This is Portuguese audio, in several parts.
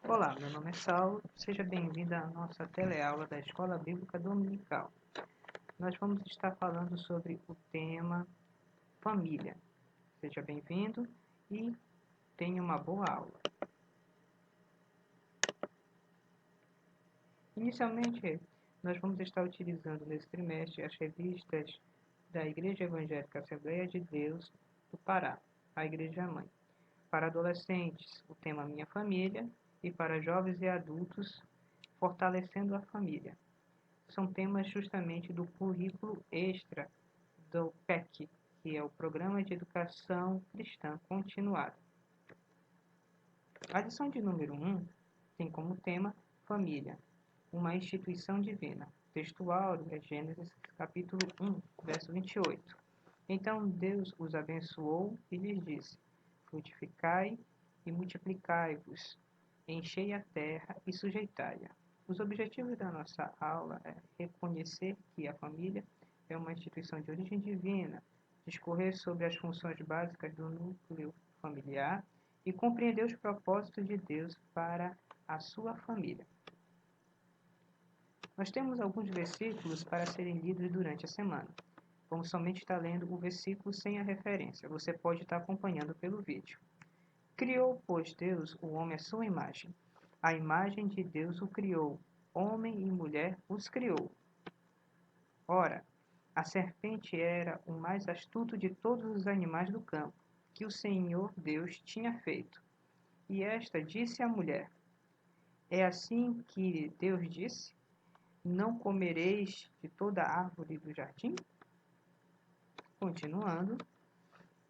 Olá, meu nome é Saulo, seja bem-vindo à nossa teleaula da Escola Bíblica Dominical. Nós vamos estar falando sobre o tema família. Seja bem-vindo e tenha uma boa aula. Inicialmente, nós vamos estar utilizando nesse trimestre as revistas da Igreja Evangélica Assembleia de Deus do Pará, a Igreja Mãe. Para adolescentes, o tema Minha Família, e para jovens e adultos, Fortalecendo a Família. São temas justamente do currículo extra do PEC, que é o Programa de Educação Cristã Continuada. A lição de número 1 tem como tema Família, uma instituição divina. Textual é Gênesis capítulo 1, verso 28. Então Deus os abençoou e lhes disse: frutificai e multiplicai-vos, enchei a terra e sujeitai-a. Os objetivos da nossa aula é reconhecer que a família é uma instituição de origem divina, discorrer sobre as funções básicas do núcleo familiar e compreender os propósitos de Deus para a sua família. Nós temos alguns versículos para serem lidos durante a semana. Vamos somente estar lendo o versículo sem a referência. Você pode estar acompanhando pelo vídeo. Criou, pois, Deus o homem à sua imagem. A imagem de Deus o criou. Homem e mulher os criou. Ora, a serpente era o mais astuto de todos os animais do campo, que o Senhor Deus tinha feito. E esta disse à mulher: é assim que Deus disse: não comereis de toda a árvore do jardim? Continuando,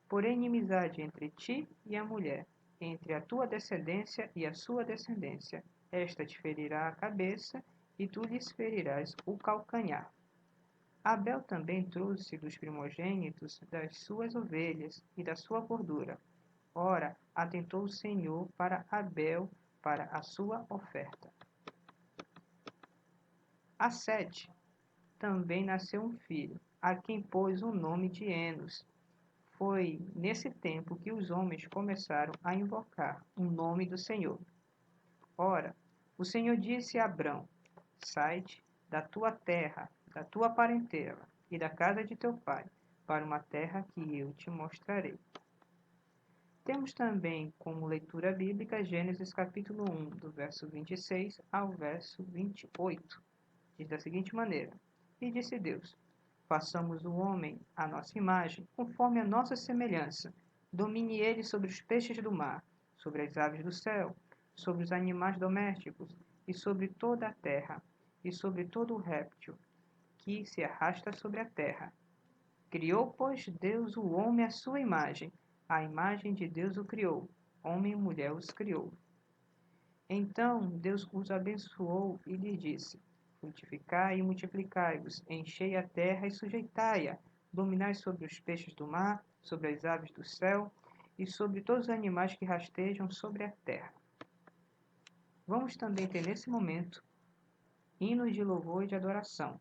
porém inimizade entre ti e a mulher, entre a tua descendência e a sua descendência. Esta te ferirá a cabeça, e tu lhes ferirás o calcanhar. Abel também trouxe dos primogênitos das suas ovelhas e da sua gordura. Ora, atentou o Senhor para Abel, para a sua oferta. A Sete também nasceu um filho, a quem pôs o nome de Enos. Foi nesse tempo que os homens começaram a invocar o nome do Senhor. Ora, o Senhor disse a Abrão: sai-te da tua terra, da tua parentela e da casa de teu pai, para uma terra que eu te mostrarei. Temos também como leitura bíblica Gênesis capítulo 1, do verso 26 ao verso 28. Diz da seguinte maneira: e disse Deus: façamos o homem à nossa imagem, conforme a nossa semelhança. Domine ele sobre os peixes do mar, sobre as aves do céu, sobre os animais domésticos, e sobre toda a terra, e sobre todo o réptil que se arrasta sobre a terra. Criou, pois, Deus o homem à sua imagem. A imagem de Deus o criou. Homem e mulher os criou. Então Deus os abençoou e lhe disse: frutificai e multiplicai-vos, enchei a terra e sujeitai-a, dominai sobre os peixes do mar, sobre as aves do céu e sobre todos os animais que rastejam sobre a terra. Vamos também ter nesse momento hinos de louvor e de adoração,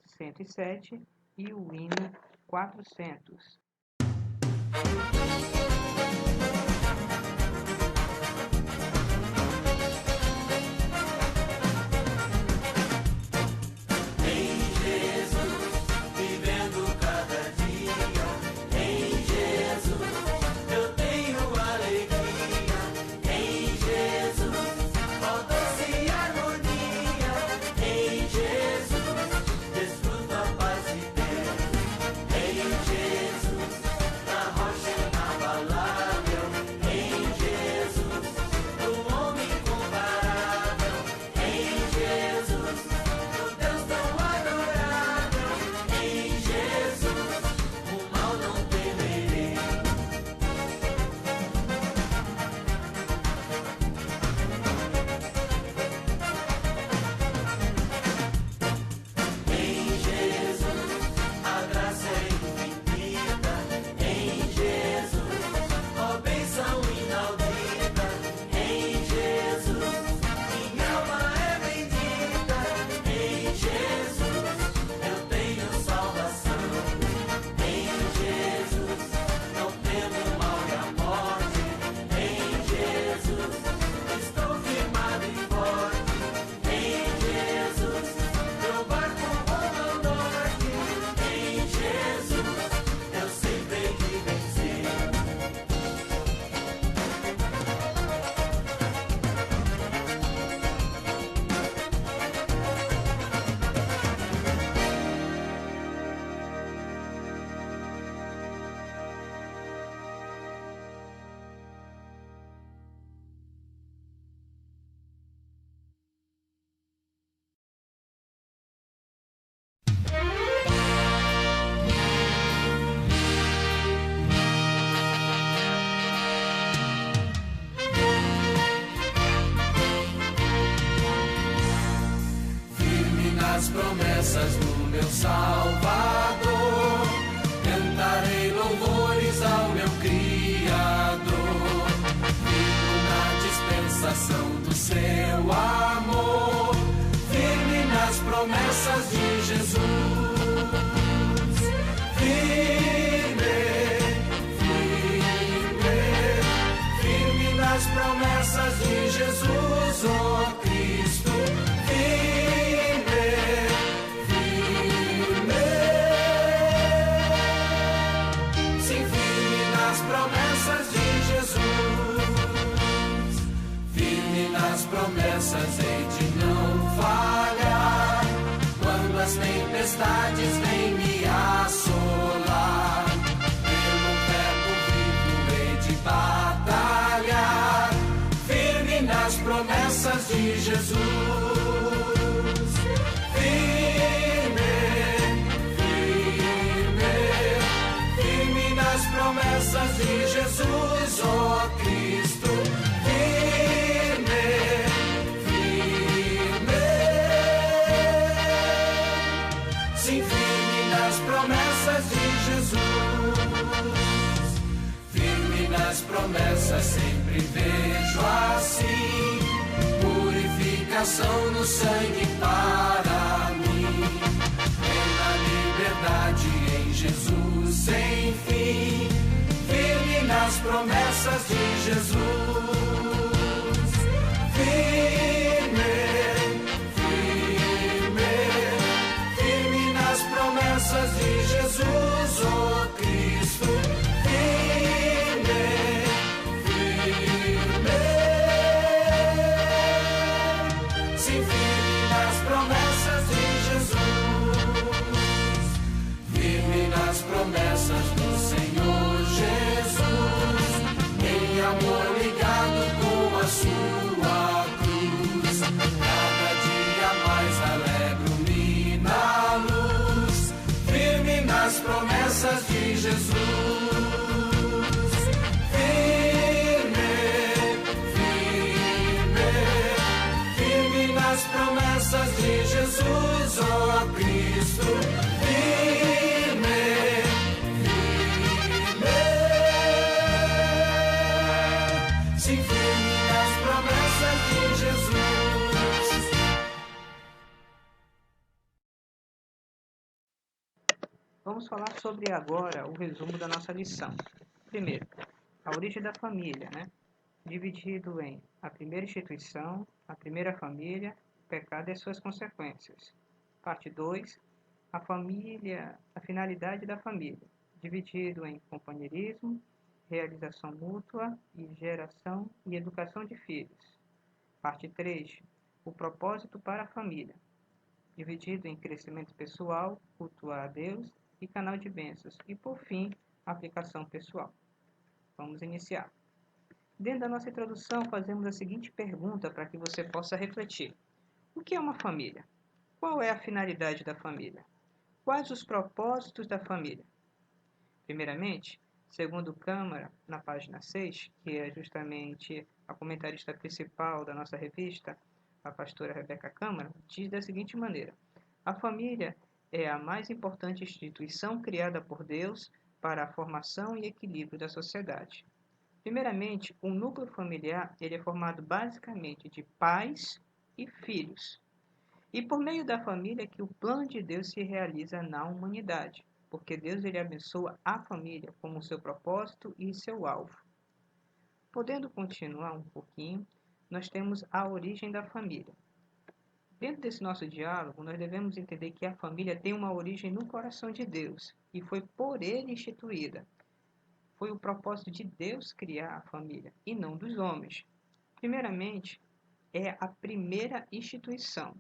107 e o hino 400. Jesus, na rocha e na balada. promessas do meu Salvador. Cantarei louvores ao meu Criador. Vivo na dispensação do seu amor, firme nas promessas de Jesus. Firme nas promessas de Jesus, ó Cristo. Sim, firme nas promessas de Jesus. Firme nas promessas, hei de não falhar. Quando as tempestades vêm me assolar, pelo verbo vivo hei de batalhar. Firme nas promessas de Jesus. Firme nas promessas de Jesus, ó Cristo. Sim, firme nas promessas de Jesus. Firme nas promessas, sempre vejo assim purificação no sangue para mim. Na liberdade em Jesus sem fim. Firme nas promessas de Jesus. Firme nas promessas de Jesus, ó Cristo. Sim, firme nas promessas de Jesus. Firme nas promessas do Senhor Jesus. Em amor ligado com a sua cruz. Cada dia mais alegro-me na luz. Firme nas promessas de Jesus. Firme nas promessas de Jesus, ó Cristo. Sim, firme nas promessas de Jesus. Vamos falar sobre agora o resumo da nossa lição. Primeiro, a origem da família, dividido em a primeira instituição, a primeira família, o pecado e as suas consequências. Parte 2, a família, a finalidade da família, dividido em companheirismo, realização mútua e geração e educação de filhos. Parte 3, o propósito para a família, dividido em crescimento pessoal, cultuar a Deus e canal de bênçãos. E, por fim, aplicação pessoal. Vamos iniciar. Dentro da nossa introdução, fazemos a seguinte pergunta para que você possa refletir. O que é uma família? Qual é a finalidade da família? Quais os propósitos da família? Primeiramente, segundo Câmara, na página 6, que é justamente a comentarista principal da nossa revista, a pastora Rebeca Câmara, diz da seguinte maneira: a família é a mais importante instituição criada por Deus para a formação e equilíbrio da sociedade. Primeiramente, o núcleo familiar ele é formado basicamente de pais e filhos. E por meio da família que o plano de Deus se realiza na humanidade, porque Deus ele abençoa a família como seu propósito e seu alvo. Podendo continuar um pouquinho, nós temos a origem da família. Dentro desse nosso diálogo, nós devemos entender que a família tem uma origem no coração de Deus e foi por ele instituída. Foi o propósito de Deus criar a família e não dos homens. Primeiramente, é a primeira instituição.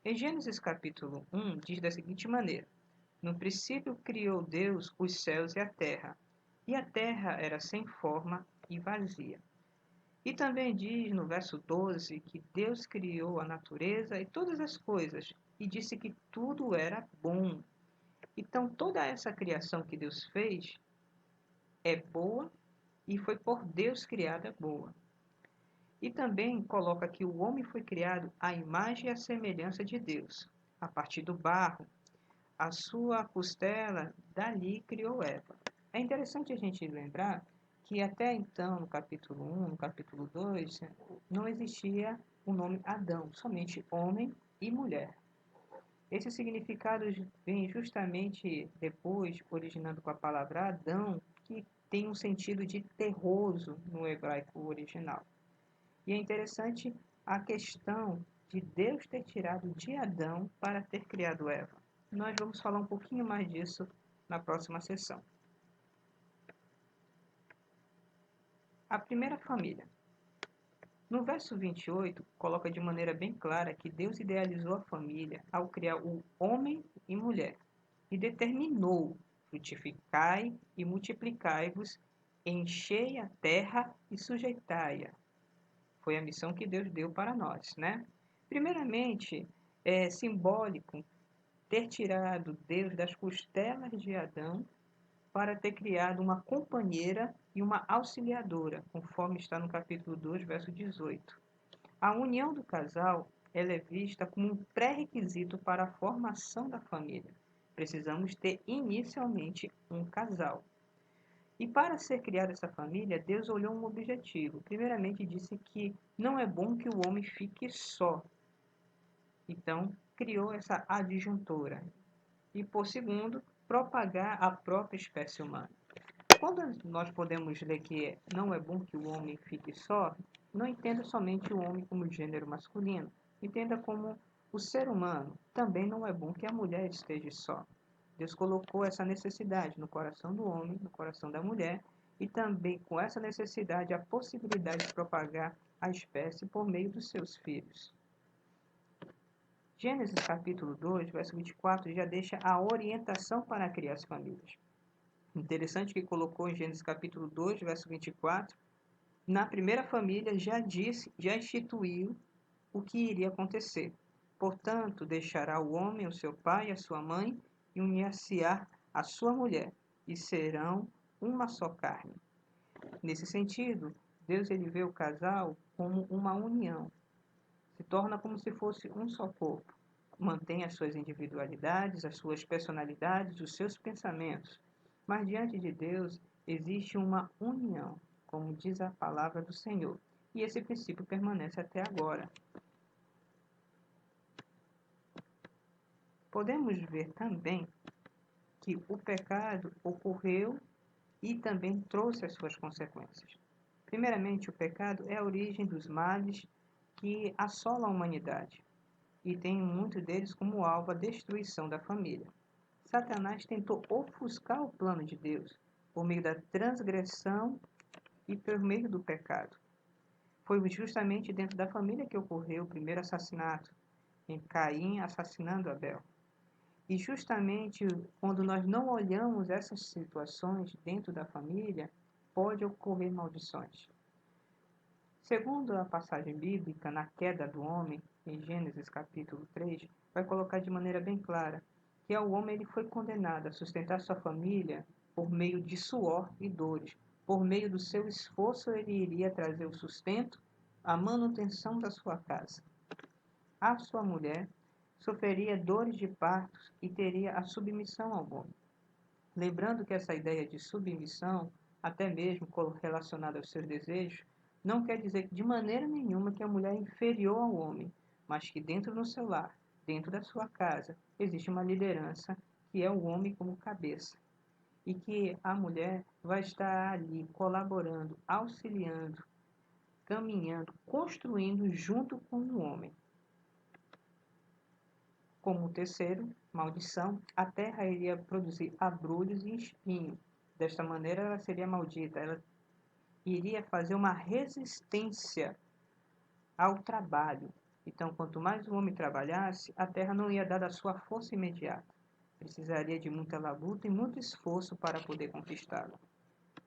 Em Gênesis capítulo 1, diz da seguinte maneira: no princípio criou Deus os céus e a terra era sem forma e vazia. E também diz no verso 12 que Deus criou a natureza e todas as coisas, e disse que tudo era bom. Então, toda essa criação que Deus fez é boa e foi por Deus criada boa. E também coloca que o homem foi criado à imagem e à semelhança de Deus, a partir do barro, a sua costela, dali criou Eva. É interessante a gente lembrar que até então, no capítulo 1, no capítulo 2, não existia o nome Adão, somente homem e mulher. Esse significado vem justamente depois, originando com a palavra Adão, que tem um sentido de terroso no hebraico original. E é interessante a questão de Deus ter tirado de Adão para ter criado Eva. Nós vamos falar um pouquinho mais disso na próxima sessão. A primeira família. No verso 28, coloca de maneira bem clara que Deus idealizou a família ao criar o homem e mulher e determinou: frutificai e multiplicai-vos, enchei a terra e sujeitai-a. Foi a missão que Deus deu para nós, né? Primeiramente, é simbólico ter tirado Deus das costelas de Adão para ter criado uma companheira e uma auxiliadora, conforme está no capítulo 2, verso 18. A união do casal ela é vista como um pré-requisito para a formação da família. Precisamos ter inicialmente um casal. E para ser criada essa família, Deus olhou um objetivo. Primeiramente, disse que não é bom que o homem fique só. Então, criou essa adjuntora. E, por segundo, propagar a própria espécie humana. Quando nós podemos ler que não é bom que o homem fique só, não entenda somente o homem como gênero masculino. Entenda como o ser humano. Também não é bom que a mulher esteja só. Deus colocou essa necessidade no coração do homem, no coração da mulher, e também com essa necessidade a possibilidade de propagar a espécie por meio dos seus filhos. Gênesis capítulo 2, verso 24, já deixa a orientação para criar as famílias. Interessante que colocou em Gênesis capítulo 2, verso 24, na primeira família já disse, já instituiu o que iria acontecer. Portanto, deixará o homem o seu pai e a sua mãe, e unir-se-á a sua mulher, e serão uma só carne. Nesse sentido, Deus ele vê o casal como uma união. Se torna como se fosse um só corpo. Mantém as suas individualidades, as suas personalidades, os seus pensamentos. Mas diante de Deus existe uma união, como diz a palavra do Senhor. E esse princípio permanece até agora. Podemos ver também que o pecado ocorreu e também trouxe as suas consequências. Primeiramente, o pecado é a origem dos males que assolam a humanidade e tem muitos deles como alvo a destruição da família. Satanás tentou ofuscar o plano de Deus por meio da transgressão e por meio do pecado. Foi justamente dentro da família que ocorreu o primeiro assassinato, em Caim assassinando Abel. E justamente quando nós não olhamos essas situações dentro da família, pode ocorrer maldições. Segundo a passagem bíblica, na queda do homem, em Gênesis capítulo 3, vai colocar de maneira bem clara que o homem ele foi condenado a sustentar sua família por meio de suor e dores. Por meio do seu esforço, ele iria trazer o sustento, a manutenção da sua casa. A sua mulher sofreria dores de partos e teria a submissão ao homem. Lembrando que essa ideia de submissão, até mesmo relacionada aos seus desejos, não quer dizer de maneira nenhuma que a mulher é inferior ao homem, mas que dentro do seu lar, dentro da sua casa, existe uma liderança que é o homem como cabeça. E que a mulher vai estar ali colaborando, auxiliando, caminhando, construindo junto com o homem. Como terceiro, maldição, a terra iria produzir abrolhos e espinho. Desta maneira, ela seria maldita. Ela iria fazer uma resistência ao trabalho. Então, quanto mais o homem trabalhasse, a terra não ia dar a sua força imediata. Precisaria de muita labuta e muito esforço para poder conquistá-la.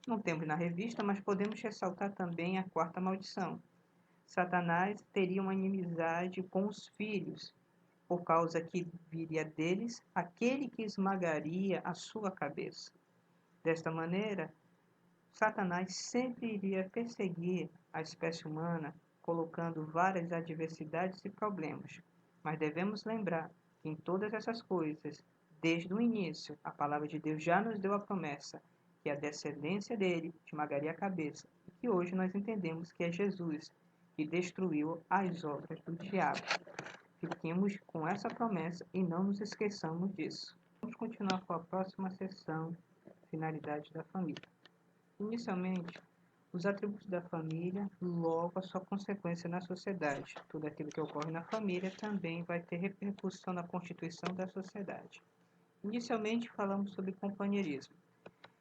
Não temos na revista, mas podemos ressaltar também a quarta maldição. Satanás teria uma inimizade com os filhos, por causa que viria deles aquele que esmagaria a sua cabeça. Desta maneira, Satanás sempre iria perseguir a espécie humana, colocando várias adversidades e problemas. Mas devemos lembrar que em todas essas coisas, Desde o início, a palavra de Deus já nos deu a promessa que a descendência dele esmagaria a cabeça, e que hoje nós entendemos que é Jesus que destruiu as obras do diabo. Fiquemos com essa promessa e não nos esqueçamos disso. Vamos continuar com a próxima sessão, finalidade da família. Inicialmente, os atributos da família, logo a sua consequência na sociedade. Tudo aquilo que ocorre na família também vai ter repercussão na constituição da sociedade. Inicialmente, falamos sobre companheirismo.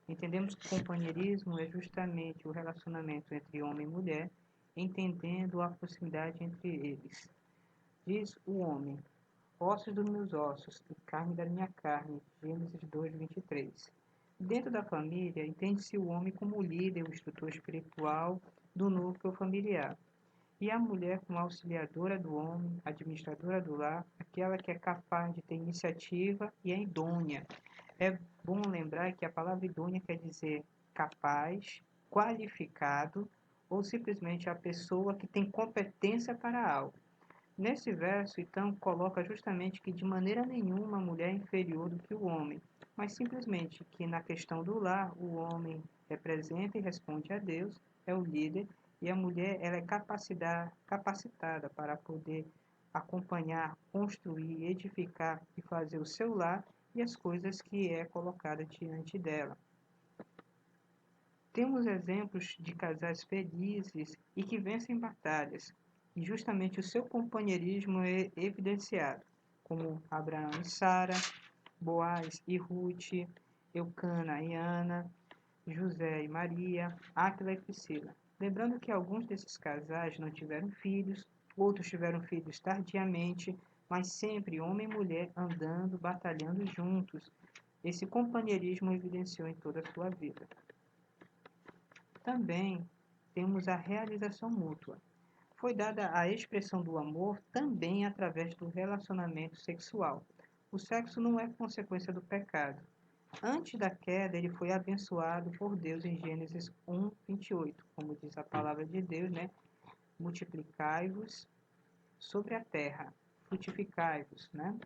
Entendemos que companheirismo é justamente o relacionamento entre homem e mulher, entendendo a proximidade entre eles. Diz o homem: ossos dos meus ossos e carne da minha carne. Gênesis 2:23. Dentro da família, entende-se o homem como o líder, o instrutor espiritual do núcleo familiar. E a mulher como auxiliadora do homem, administradora do lar, aquela que é capaz de ter iniciativa e é idônea. É bom lembrar que a palavra idônea quer dizer capaz, qualificado ou simplesmente a pessoa que tem competência para algo. Nesse verso, então, coloca justamente que de maneira nenhuma a mulher é inferior do que o homem, mas simplesmente que na questão do lar, o homem representa e responde a Deus, é o líder, e a mulher ela é capacitada para poder acompanhar, construir, edificar e fazer o seu lar e as coisas que é colocada diante dela. Temos exemplos de casais felizes e que vencem batalhas, e justamente o seu companheirismo é evidenciado, como Abraão e Sara, Boaz e Ruth, Eucana e Ana, José e Maria, Áquila e Priscila. Lembrando que alguns desses casais não tiveram filhos, outros tiveram filhos tardiamente, mas sempre homem e mulher andando, batalhando juntos. Esse companheirismo evidenciou em toda a sua vida. Também temos a realização mútua. Foi dada a expressão do amor também através do relacionamento sexual. O sexo não é consequência do pecado. Antes da queda, ele foi abençoado por Deus em Gênesis 1:28, como diz a palavra de Deus, né? Multiplicai-vos sobre a terra, frutificai-vos, né?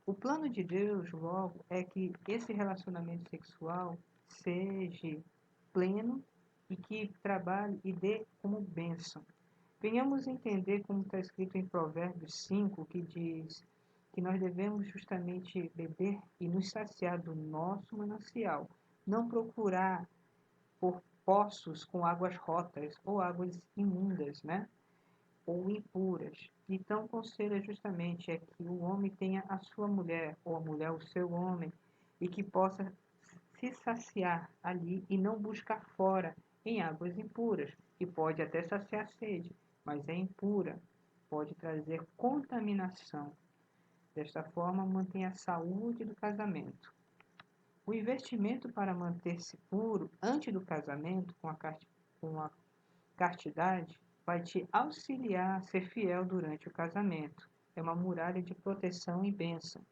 O plano de Deus, logo, é que esse relacionamento sexual seja pleno e que trabalhe e dê como bênção. Venhamos entender como está escrito em Provérbios 5, que diz que nós devemos justamente beber e nos saciar do nosso manancial, não procurar por poços com águas rotas ou águas imundas, né? Ou impuras. Então, o conselho justamente é que o homem tenha a sua mulher, ou a mulher o seu homem, e que possa se saciar ali e não buscar fora em águas impuras, que pode até saciar a sede, mas é impura, pode trazer contaminação. Desta forma, mantém a saúde do casamento. O investimento para manter-se puro antes do casamento com a castidade vai te auxiliar a ser fiel durante o casamento. É uma muralha de proteção e bênção.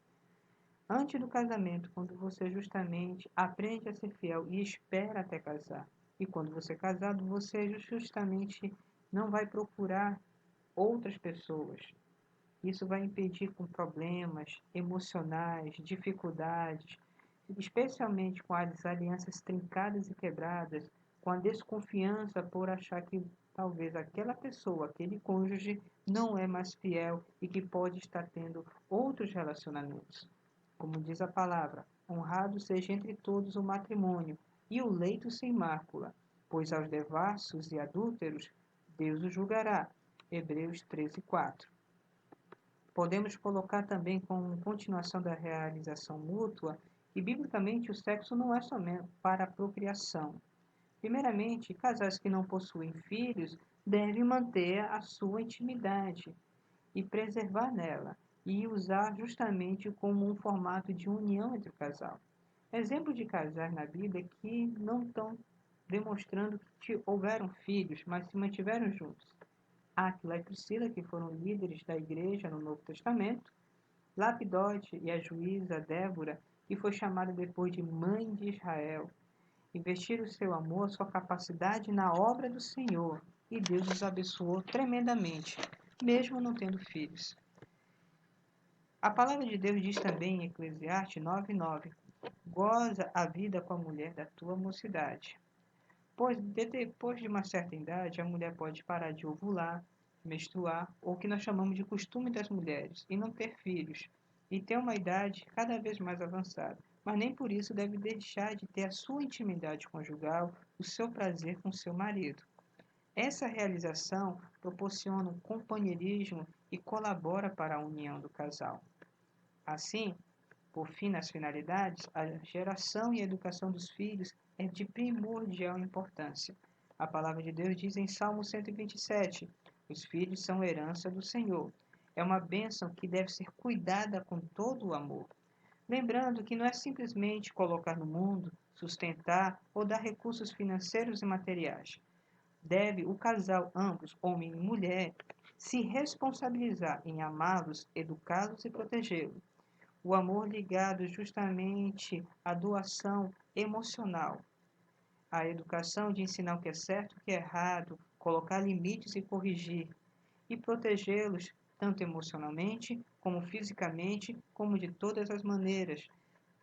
Antes do casamento, quando você justamente aprende a ser fiel e espera até casar. E quando você é casado, você justamente não vai procurar outras pessoas. Isso vai impedir com problemas emocionais, dificuldades, especialmente com as alianças trincadas e quebradas, com a desconfiança por achar que talvez aquela pessoa, aquele cônjuge, não é mais fiel e que pode estar tendo outros relacionamentos. Como diz a palavra, honrado seja entre todos o matrimônio e o leito sem mácula, pois aos devassos e adúlteros Deus o julgará. Hebreus 13:4. Podemos colocar também como continuação da realização mútua que, biblicamente, o sexo não é somente para a procriação. Primeiramente, casais que não possuem filhos devem manter a sua intimidade e preservar nela, e usar justamente como um formato de união entre o casal. Exemplo de casais na Bíblia que não estão demonstrando que houveram filhos, mas se mantiveram juntos. Áquila e Priscila, que foram líderes da igreja no Novo Testamento, Lapidote e a juíza Débora, que foi chamada depois de mãe de Israel, investiram seu amor, sua capacidade na obra do Senhor, e Deus os abençoou tremendamente, mesmo não tendo filhos. A palavra de Deus diz também em Eclesiastes 9:9: goza a vida com a mulher da tua mocidade. Pois depois de uma certa idade, a mulher pode parar de ovular, menstruar, ou o que nós chamamos de costume das mulheres, e não ter filhos, e ter uma idade cada vez mais avançada. Mas nem por isso deve deixar de ter a sua intimidade conjugal, o seu prazer com seu marido. Essa realização proporciona um companheirismo e colabora para a união do casal. Assim, por fim, nas finalidades, a geração e a educação dos filhos é de primordial importância. A palavra de Deus diz em Salmo 127: os filhos são herança do Senhor. É uma bênção que deve ser cuidada com todo o amor. Lembrando que não é simplesmente colocar no mundo, sustentar ou dar recursos financeiros e materiais. Deve o casal, ambos, homem e mulher, se responsabilizar em amá-los, educá-los e protegê-los. O amor ligado justamente à doação emocional, à educação de ensinar o que é certo e o que é errado, colocar limites e corrigir, e protegê-los tanto emocionalmente, como fisicamente, como de todas as maneiras,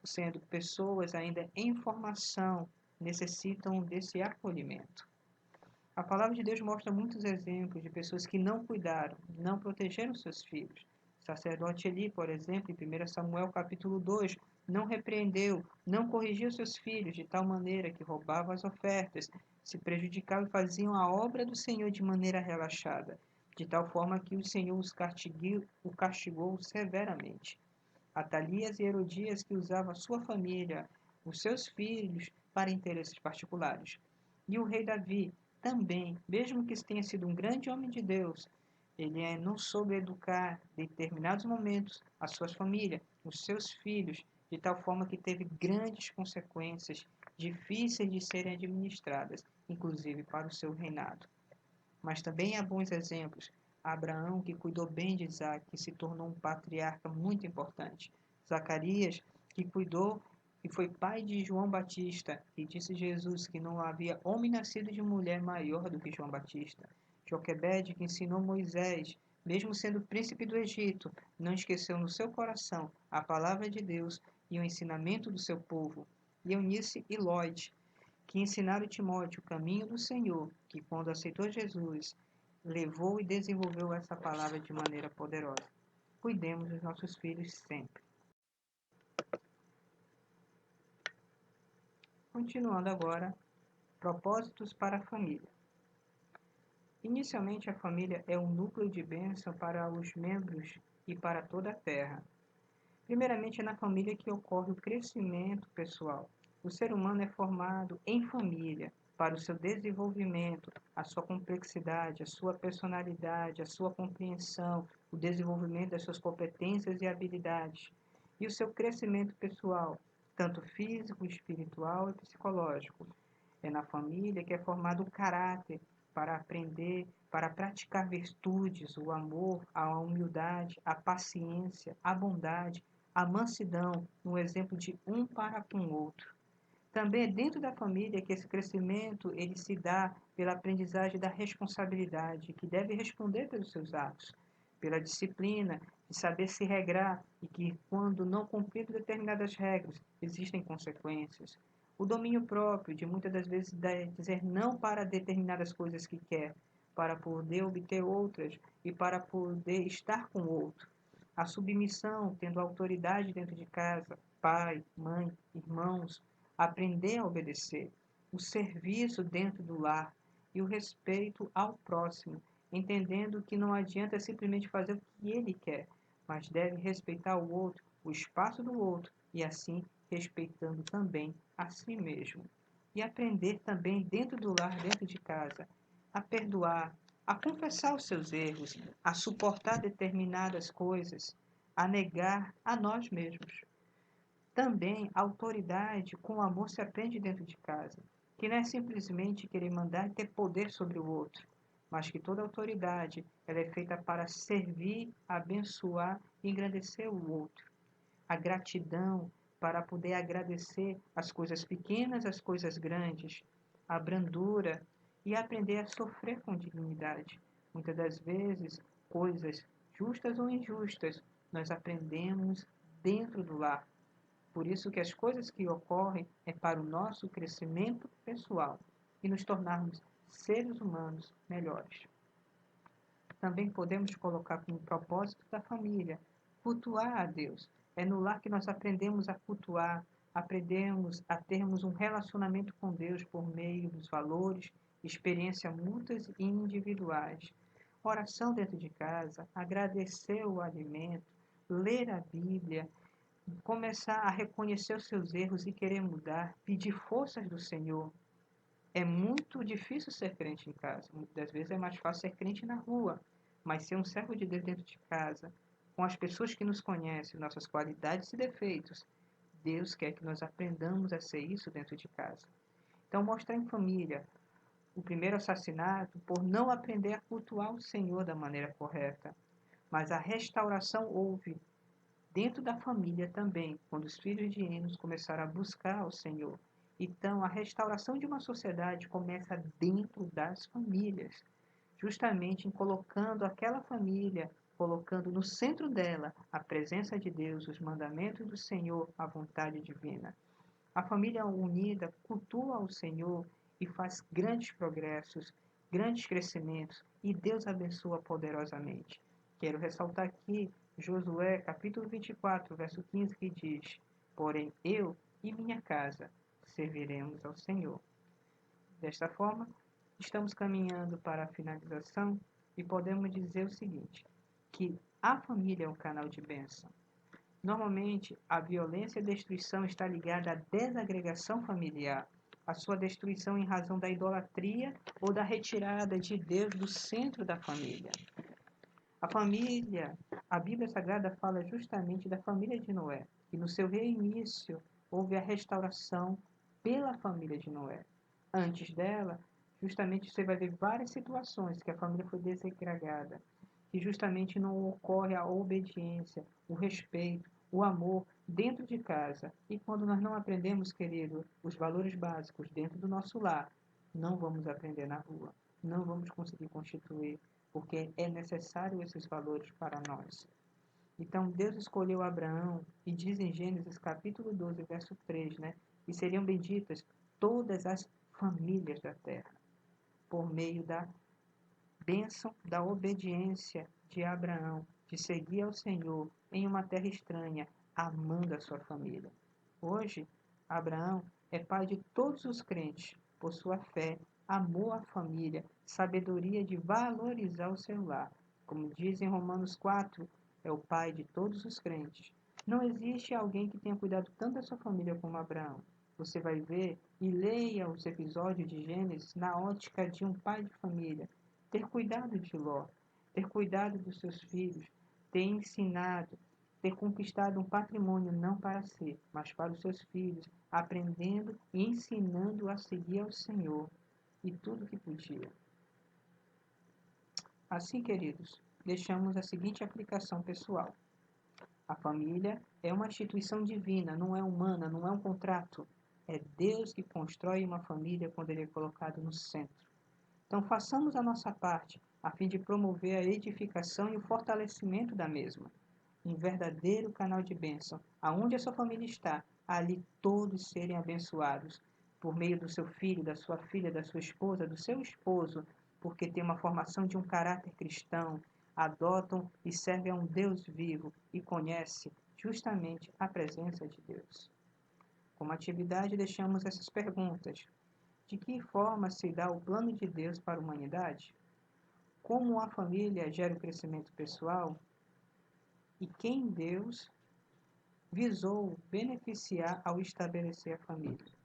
sendo pessoas ainda em formação, necessitam desse acolhimento. A palavra de Deus mostra muitos exemplos de pessoas que não cuidaram, não protegeram seus filhos. O sacerdote Eli, por exemplo, em 1 Samuel capítulo 2, não repreendeu, não corrigiu seus filhos de tal maneira que roubavam as ofertas, se prejudicavam e faziam a obra do Senhor de maneira relaxada, de tal forma que o Senhor o castigou severamente. Atalias e Herodias que usavam a sua família, os seus filhos, para interesses particulares. E o rei Davi, também, mesmo que tenha sido um grande homem de Deus, ele não soube educar em determinados momentos a sua família, os seus filhos, de tal forma que teve grandes consequências difíceis de serem administradas, inclusive para o seu reinado. Mas também há bons exemplos. Abraão, que cuidou bem de Isaac, que se tornou um patriarca muito importante. Zacarias, que cuidou e foi pai de João Batista, e disse Jesus que não havia homem nascido de mulher maior do que João Batista. Joquebede, que ensinou Moisés, mesmo sendo príncipe do Egito, não esqueceu no seu coração a palavra de Deus e o ensinamento do seu povo. E Eunice e Lloyd, que ensinaram Timóteo o caminho do Senhor, que quando aceitou Jesus, levou e desenvolveu essa palavra de maneira poderosa. Cuidemos dos nossos filhos sempre. Continuando agora, propósitos para a família. Inicialmente, a família é um núcleo de bênção para os membros e para toda a terra. Primeiramente, é na família que ocorre o crescimento pessoal. O ser humano é formado em família para o seu desenvolvimento, a sua complexidade, a sua personalidade, a sua compreensão, o desenvolvimento das suas competências e habilidades, e o seu crescimento pessoal, tanto físico, espiritual e psicológico. É na família que é formado o caráter para aprender, para praticar virtudes, o amor, a humildade, a paciência, a bondade, a mansidão, no exemplo de um para com o outro. Também é dentro da família que esse crescimento ele se dá pela aprendizagem da responsabilidade, que deve responder pelos seus atos, pela disciplina, de saber se regrar e que, quando não cumprir determinadas regras, existem consequências. O domínio próprio, de muitas das vezes dizer não para determinadas coisas que quer, para poder obter outras e para poder estar com o outro. A submissão, tendo autoridade dentro de casa, pai, mãe, irmãos, aprender a obedecer. O serviço dentro do lar e o respeito ao próximo, entendendo que não adianta simplesmente fazer o que ele quer, mas deve respeitar o outro, o espaço do outro, e assim respeitando também a si mesmo. E aprender também dentro do lar, dentro de casa, a perdoar, a confessar os seus erros, a suportar determinadas coisas, a negar a nós mesmos. Também a autoridade com amor se aprende dentro de casa, que não é simplesmente querer mandar e ter poder sobre o outro, mas que toda autoridade ela é feita para servir, abençoar e engrandecer o outro. A gratidão para poder agradecer as coisas pequenas, as coisas grandes, a brandura e aprender a sofrer com dignidade. Muitas das vezes, coisas justas ou injustas, nós aprendemos dentro do lar. Por isso que as coisas que ocorrem é para o nosso crescimento pessoal e nos tornarmos seres humanos melhores. Também podemos colocar como propósito da família cultuar a Deus. É no lar que nós aprendemos a cultuar, aprendemos a termos um relacionamento com Deus por meio dos valores, experiências mútuas e individuais. Oração dentro de casa, agradecer o alimento, ler a Bíblia, começar a reconhecer os seus erros e querer mudar, pedir forças do Senhor. É muito difícil ser crente em casa. Muitas das vezes é mais fácil ser crente na rua, mas ser um servo de Deus dentro de casa, com as pessoas que nos conhecem, nossas qualidades e defeitos. Deus quer que nós aprendamos a ser isso dentro de casa. Então, mostrar em família o primeiro assassinato por não aprender a cultuar o Senhor da maneira correta. Mas a restauração houve dentro da família também, quando os filhos de Enos começaram a buscar o Senhor. Então, a restauração de uma sociedade começa dentro das famílias, justamente em colocando aquela família, colocando no centro dela a presença de Deus, os mandamentos do Senhor, a vontade divina. A família unida cultua o Senhor e faz grandes progressos, grandes crescimentos, e Deus abençoa poderosamente. Quero ressaltar aqui Josué, capítulo 24, verso 15, que diz: porém eu e minha casa serviremos ao Senhor. Desta forma, estamos caminhando para a finalização e podemos dizer o seguinte, que a família é um canal de bênção. Normalmente, a violência e a destruição está ligada à desagregação familiar, a sua destruição em razão da idolatria ou da retirada de Deus do centro da família. A família, a Bíblia Sagrada fala justamente da família de Noé, que no seu reinício houve a restauração pela família de Noé. Antes dela, justamente você vai ver várias situações que a família foi desagregada, que justamente não ocorre a obediência, o respeito, o amor dentro de casa. E quando nós não aprendemos, querido, os valores básicos dentro do nosso lar, não vamos aprender na rua, não vamos conseguir constituir, porque é necessário esses valores para nós. Então, Deus escolheu Abraão e diz em Gênesis capítulo 12, verso 3, né? E seriam benditas todas as famílias da terra, por meio da bênção da obediência de Abraão, de seguir ao Senhor em uma terra estranha, amando a sua família. Hoje, Abraão é pai de todos os crentes, por sua fé, amor à família, sabedoria de valorizar o seu lar. Como diz em Romanos 4, é o pai de todos os crentes. Não existe alguém que tenha cuidado tanto da sua família como Abraão. Você vai ver e leia os episódios de Gênesis na ótica de um pai de família. Ter cuidado de Ló, ter cuidado dos seus filhos, ter ensinado, ter conquistado um patrimônio não para si, mas para os seus filhos, aprendendo e ensinando a seguir ao Senhor e tudo que podia. Assim, queridos, deixamos a seguinte aplicação pessoal. A família é uma instituição divina, não é humana, não é um contrato. É Deus que constrói uma família quando ele é colocado no centro. Então, façamos a nossa parte, a fim de promover a edificação e o fortalecimento da mesma. Um verdadeiro canal de bênção. Aonde a sua família está, ali todos serem abençoados, por meio do seu filho, da sua filha, da sua esposa, do seu esposo, porque tem uma formação de um caráter cristão, adotam e servem a um Deus vivo e conhece justamente a presença de Deus. Como atividade, deixamos essas perguntas. De que forma se dá o plano de Deus para a humanidade? Como a família gera o crescimento pessoal? E quem Deus visou beneficiar ao estabelecer a família?